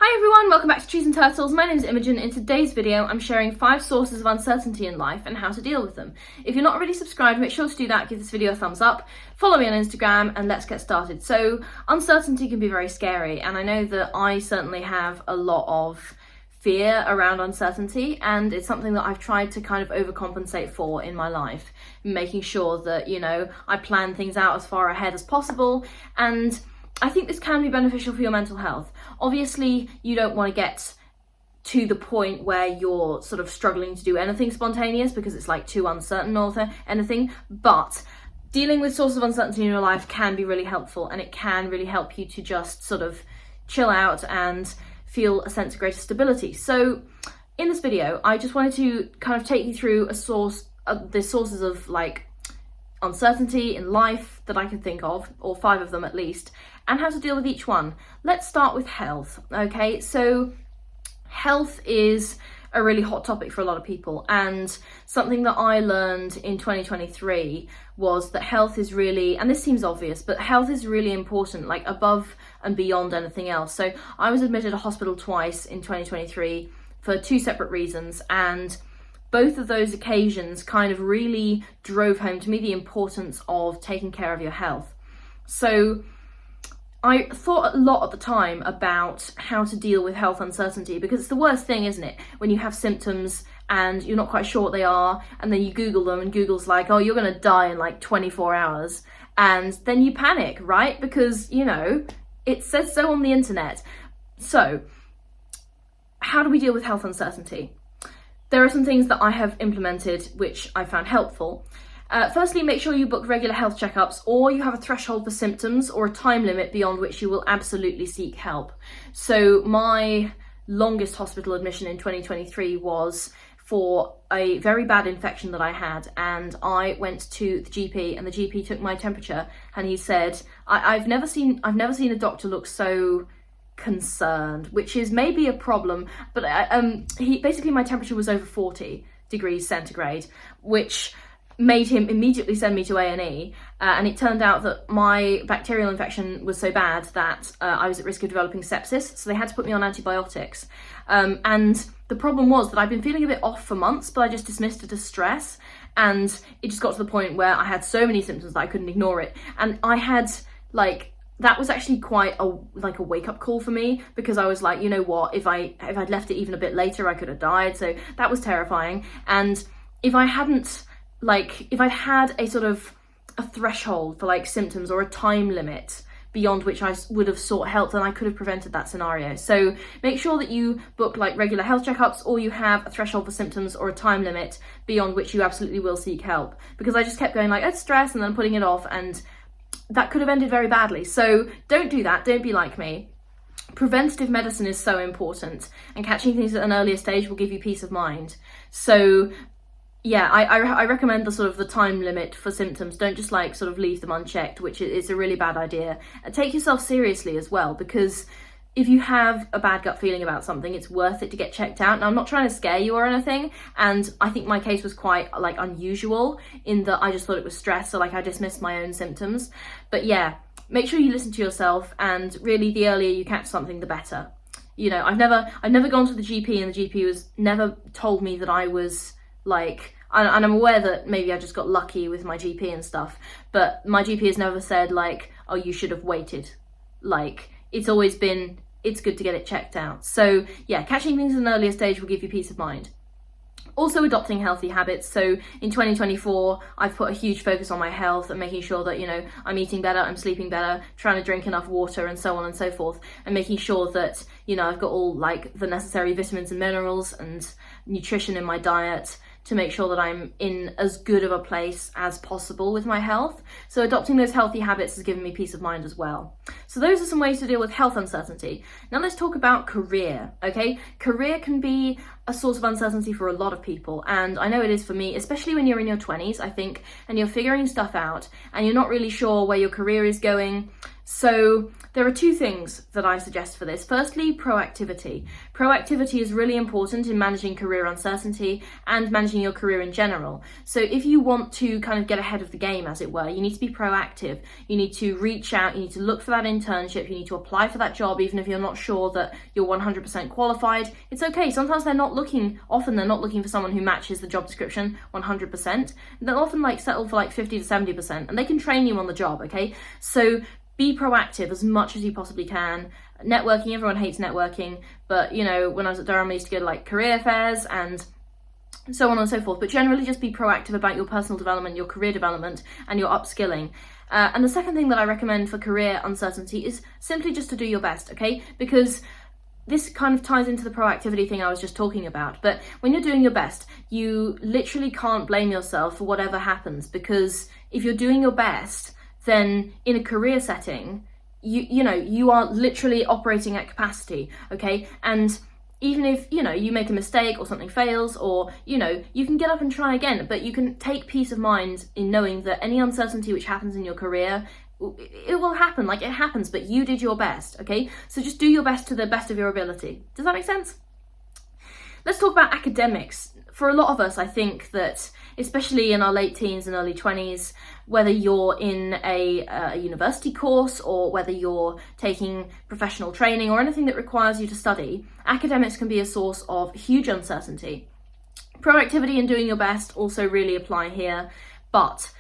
Hi everyone, welcome back to Trees and Turtles. My name is Imogen. In today's video, I'm sharing 5 sources of uncertainty in life and how to deal with them. If you're not already subscribed, make sure to do that, give this video a thumbs up, follow me on Instagram, and let's get started. So, uncertainty can be very scary, and I know that I certainly have a lot of fear around uncertainty, and it's something that I've tried to kind of overcompensate for in my life, making sure that, I plan things out as far ahead as possible, and I think this can be beneficial for your mental health. Obviously, you don't want to get to the point where you're sort of struggling to do anything spontaneous because it's like too uncertain or anything, but dealing with sources of uncertainty in your life can be really helpful, and it can really help you to just sort of chill out and feel a sense of greater stability. So in this video, I just wanted to kind of take you through the sources of like uncertainty in life that I can think of, or 5 of them at least, and how to deal with each one. Let's start with health. Okay, so health is a really hot topic for a lot of people, and something that I learned in 2023 was that health is really, and this seems obvious, but health is really important, like above and beyond anything else. So I was admitted to hospital twice in 2023 for 2 separate reasons, and both of those occasions kind of really drove home to me the importance of taking care of your health. So I thought a lot at the time about how to deal with health uncertainty, because it's the worst thing, isn't it? When you have symptoms and you're not quite sure what they are, and then you Google them and Google's like, oh, you're going to die in like 24 hours. And then you panic, right? Because, it says so on the internet. So how do we deal with health uncertainty? There are some things that I have implemented which I found helpful. Firstly, make sure you book regular health checkups, or you have a threshold for symptoms or a time limit beyond which you will absolutely seek help. So my longest hospital admission in 2023 was for a very bad infection that I had, and I went to the GP, and the GP took my temperature, and he said, I've never seen a doctor look so concerned, which is maybe a problem, but my temperature was over 40 degrees centigrade, which made him immediately send me to A&E, and it turned out that my bacterial infection was so bad that I was at risk of developing sepsis, so they had to put me on antibiotics. And the problem was that I'd been feeling a bit off for months, but I just dismissed it as stress, and it just got to the point where I had so many symptoms that I couldn't ignore it, and I had that was actually quite a wake-up call for me, because I was like, you know what, if I'd left it even a bit later, I could have died. So that was terrifying. And if I'd had a sort of a threshold for symptoms or a time limit beyond which I would have sought help, then I could have prevented that scenario. So make sure that you book regular health checkups, or you have a threshold for symptoms or a time limit beyond which you absolutely will seek help, because I just kept going it's stress and then putting it off, and that could have ended very badly. So don't do that. Don't be like me. Preventative medicine is so important, and catching things at an earlier stage will give you peace of mind. So yeah, I recommend the time limit for symptoms. Don't just sort of leave them unchecked, which is a really bad idea. And take yourself seriously as well, because if you have a bad gut feeling about something, it's worth it to get checked out. Now, I'm not trying to scare you or anything, and I think my case was quite unusual in that I just thought it was stress, so I dismissed my own symptoms. But yeah, make sure you listen to yourself, and really the earlier you catch something, the better. I've never gone to the GP, and the GP was never told me that I was and I'm aware that maybe I just got lucky with my GP and stuff, but my GP has never said oh, you should have waited. It's always been, it's good to get it checked out. So yeah, catching things at an earlier stage will give you peace of mind. Also adopting healthy habits. So in 2024, I've put a huge focus on my health and making sure that, I'm eating better, I'm sleeping better, trying to drink enough water, and so on and so forth, and making sure that, I've got all the necessary vitamins and minerals and nutrition in my diet to make sure that I'm in as good of a place as possible with my health. So adopting those healthy habits has given me peace of mind as well. So those are some ways to deal with health uncertainty. Now let's talk about career, okay? Career can be a source of uncertainty for a lot of people, and I know it is for me, especially when you're in your 20s, I think, and you're figuring stuff out, and you're not really sure where your career is going. So there are two things that I suggest for this. Firstly, proactivity. Proactivity is really important in managing career uncertainty and managing your career in general. So if you want to kind of get ahead of the game, as it were, you need to be proactive. You need to reach out, you need to look for that internship, you need to apply for that job, even if you're not sure that you're 100% qualified. It's okay. Sometimes often they're not looking for someone who matches the job description 100%. They'll often settle for 50 to 70%, and they can train you on the job, okay? So be proactive as much as you possibly can. Networking, everyone hates networking, but when I was at Durham, I used to go to career fairs and so on and so forth, but generally just be proactive about your personal development, your career development, and your upskilling. And the second thing that I recommend for career uncertainty is simply just to do your best, okay? Because this kind of ties into the proactivity thing I was just talking about, but when you're doing your best, you literally can't blame yourself for whatever happens, because if you're doing your best, then in a career setting, you are literally operating at capacity, okay? And even if, you make a mistake or something fails, or, you can get up and try again, but you can take peace of mind in knowing that any uncertainty which happens in your career, it will happen, it happens, but you did your best, okay? So just do your best to the best of your ability. Does that make sense? Let's talk about academics. For a lot of us, I think that, especially in our late teens and early 20s, whether you're in a university course or whether you're taking professional training or anything that requires you to study, academics can be a source of huge uncertainty. Proactivity and doing your best also really apply here, but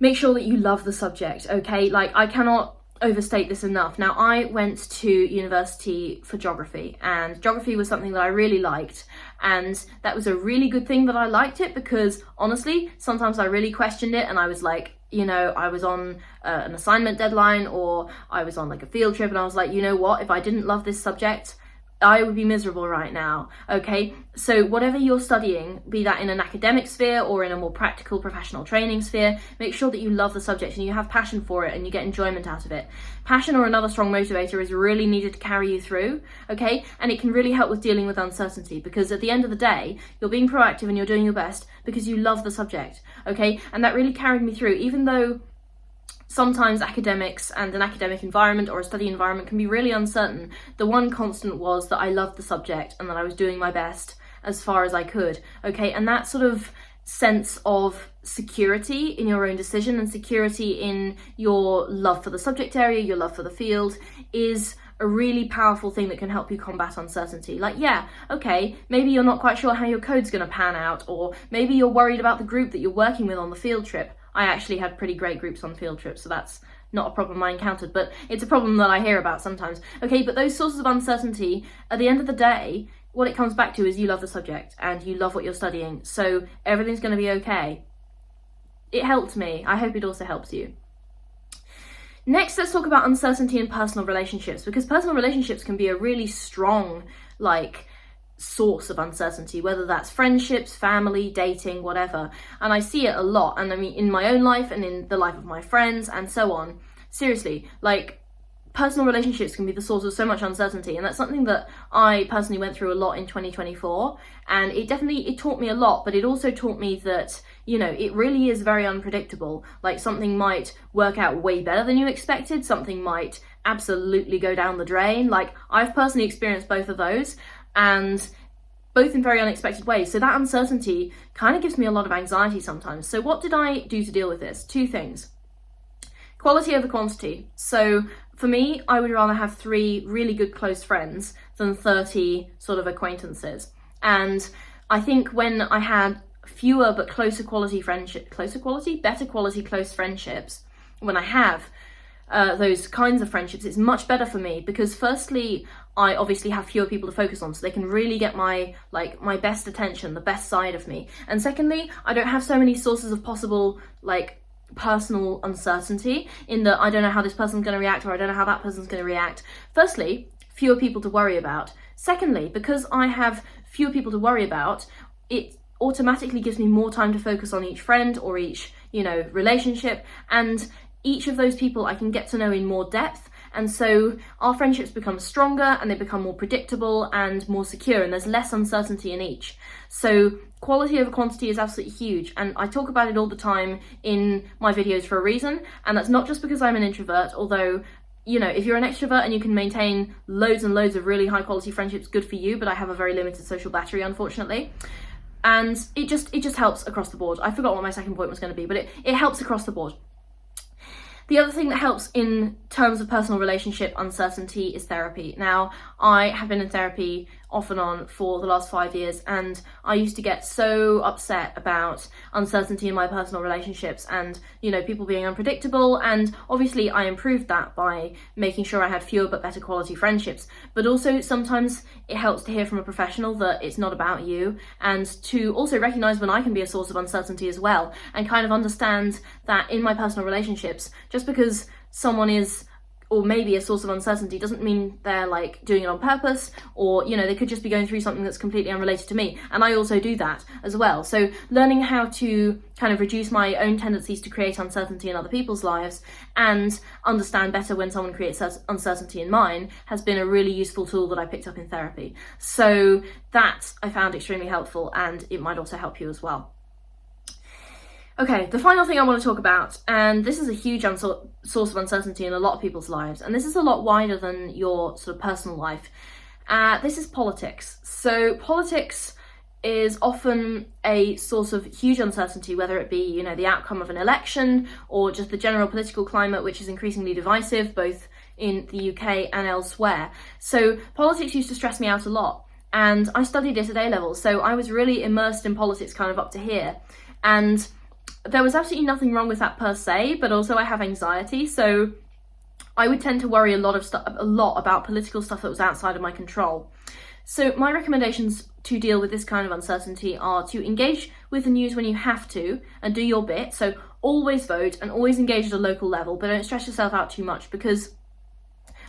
make sure that you love the subject, okay? I cannot overstate this enough. Now, I went to university for geography, and geography was something that I really liked, and that was a really good thing that I liked it, because honestly, sometimes I really questioned it, and I was I was on an assignment deadline, or I was on a field trip, and I was like, you know what, if I didn't love this subject, I would be miserable right now, okay? So whatever you're studying, be that in an academic sphere or in a more practical professional training sphere, make sure that you love the subject and you have passion for it and you get enjoyment out of it. Passion, or another strong motivator, is really needed to carry you through, okay? And it can really help with dealing with uncertainty, because at the end of the day, you're being proactive and you're doing your best because you love the subject, okay? And that really carried me through, even though sometimes academics and an academic environment or a study environment can be really uncertain. The one constant was that I loved the subject and that I was doing my best as far as I could, okay? And that sort of sense of security in your own decision and security in your love for the subject area, your love for the field, is a really powerful thing that can help you combat uncertainty. Okay, maybe you're not quite sure how your code's going to pan out, or maybe you're worried about the group that you're working with on the field trip. I actually had pretty great groups on field trips, so that's not a problem I encountered, but it's a problem that I hear about sometimes. Okay, but those sources of uncertainty, at the end of the day, what it comes back to is you love the subject and you love what you're studying, so everything's going to be okay. It helped me. I hope it also helps you. Next, let's talk about uncertainty in personal relationships, because personal relationships can be a really strong, source of uncertainty, whether that's friendships, family, dating, whatever. And I see it a lot, and I mean in my own life and in the life of my friends and so on. Seriously, personal relationships can be the source of so much uncertainty, and that's something that I personally went through a lot in 2024, and it taught me a lot, but it also taught me that it really is very unpredictable. Something might work out way better than you expected, something might absolutely go down the drain. I've personally experienced both of those, and both in very unexpected ways. So that uncertainty kind of gives me a lot of anxiety sometimes. So what did I do to deal with this? Two things. Quality over quantity. So for me, I would rather have 3 really good close friends than 30 sort of acquaintances. And I think when I had fewer but better quality close friendships, when I have those kinds of friendships, it's much better for me, because firstly, I obviously have fewer people to focus on, so they can really get my best attention, the best side of me. And secondly, I don't have so many sources of possible personal uncertainty, in that I don't know how this person's going to react, or I don't know how that person's going to react. Firstly, fewer people to worry about. Secondly, because I have fewer people to worry about, it automatically gives me more time to focus on each friend or each relationship, and each of those people I can get to know in more depth, and so our friendships become stronger and they become more predictable and more secure, and there's less uncertainty in each. So quality over quantity is absolutely huge, and I talk about it all the time in my videos for a reason, and that's not just because I'm an introvert, although you know, if you're an extrovert and you can maintain loads and loads of really high quality friendships, good for you, but I have a very limited social battery, unfortunately. And it just helps across the board. I forgot what my second point was going to be, but it helps across the board. The other thing that helps in terms of personal relationship uncertainty is therapy. Now, I have been in therapy off and on for the last 5 years, and I used to get so upset about uncertainty in my personal relationships and, you know, people being unpredictable. And obviously I improved that by making sure I had fewer but better quality friendships. But also sometimes it helps to hear from a professional that it's not about you, and to also recognize when I can be a source of uncertainty as well, and kind of understand that in my personal relationships, just because someone is or maybe a source of uncertainty doesn't mean they're like doing it on purpose, or, you know, they could just be going through something that's completely unrelated to me, and I also do that as well. So learning how to kind of reduce my own tendencies to create uncertainty in other people's lives and understand better when someone creates uncertainty in mine has been a really useful tool that I picked up in therapy. So that I found extremely helpful, and it might also help you as well. Okay, the final thing I want to talk about, and this is a huge source of uncertainty in a lot of people's lives, and this is a lot wider than your sort of personal life. This is politics. So politics is often a source of huge uncertainty, whether it be, you know, the outcome of an election or just the general political climate, which is increasingly divisive, both in the UK and elsewhere. So politics used to stress me out a lot, and I studied it at A-level, so I was really immersed in politics kind of up to here. And there was absolutely nothing wrong with that per se, but also I have anxiety, so I would tend to worry a lot about political stuff that was outside of my control. So my recommendations to deal with this kind of uncertainty are to engage with the news when you have to and do your bit. So always vote and always engage at a local level, but don't stress yourself out too much, because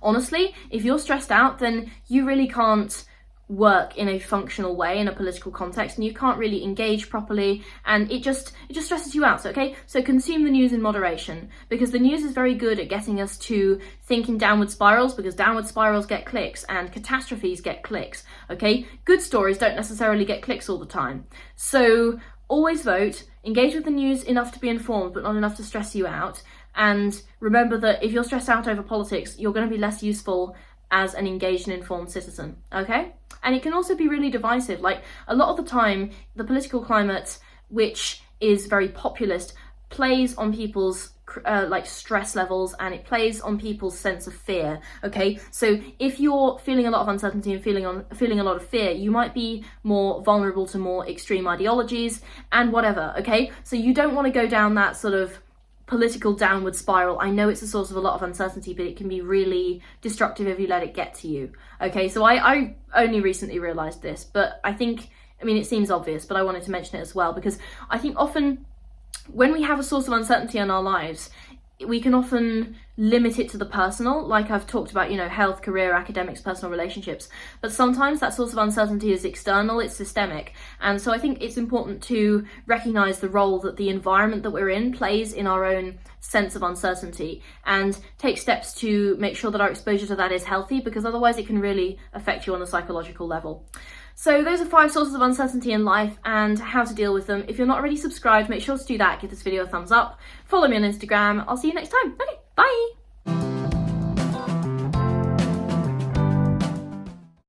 honestly, if you're stressed out, then you really can't work in a functional way in a political context, and you can't really engage properly, and it just stresses you out. So consume the news in moderation, because the news is very good at getting us to think in downward spirals, because downward spirals get clicks and catastrophes get clicks. Okay, good stories don't necessarily get clicks all the time. So always vote, engage with the news enough to be informed but not enough to stress you out, and remember that if you're stressed out over politics, you're going to be less useful as an engaged and informed citizen. Okay? And it can also be really divisive. Like, a lot of the time, the political climate, which is very populist, plays on people's like stress levels, and it plays on people's sense of fear. Okay, so if you're feeling a lot of uncertainty and feeling a lot of fear, you might be more vulnerable to more extreme ideologies and whatever. Okay, so you don't want to go down that sort of political downward spiral. I know it's a source of a lot of uncertainty, but it can be really destructive if you let it get to you. Okay, so I only recently realised this, but I mean, it seems obvious, but I wanted to mention it as well, because I think often when we have a source of uncertainty in our lives, we can often limit it to the personal, like I've talked about, you know, health, career, academics, personal relationships. But sometimes that source of uncertainty is external, it's systemic. And so I think it's important to recognise the role that the environment that we're in plays in our own sense of uncertainty, and take steps to make sure that our exposure to that is healthy, because otherwise it can really affect you on a psychological level. So those are 5 sources of uncertainty in life and how to deal with them. If you're not already subscribed, make sure to do that. Give this video a thumbs up. Follow me on Instagram. I'll see you next time. Okay, bye.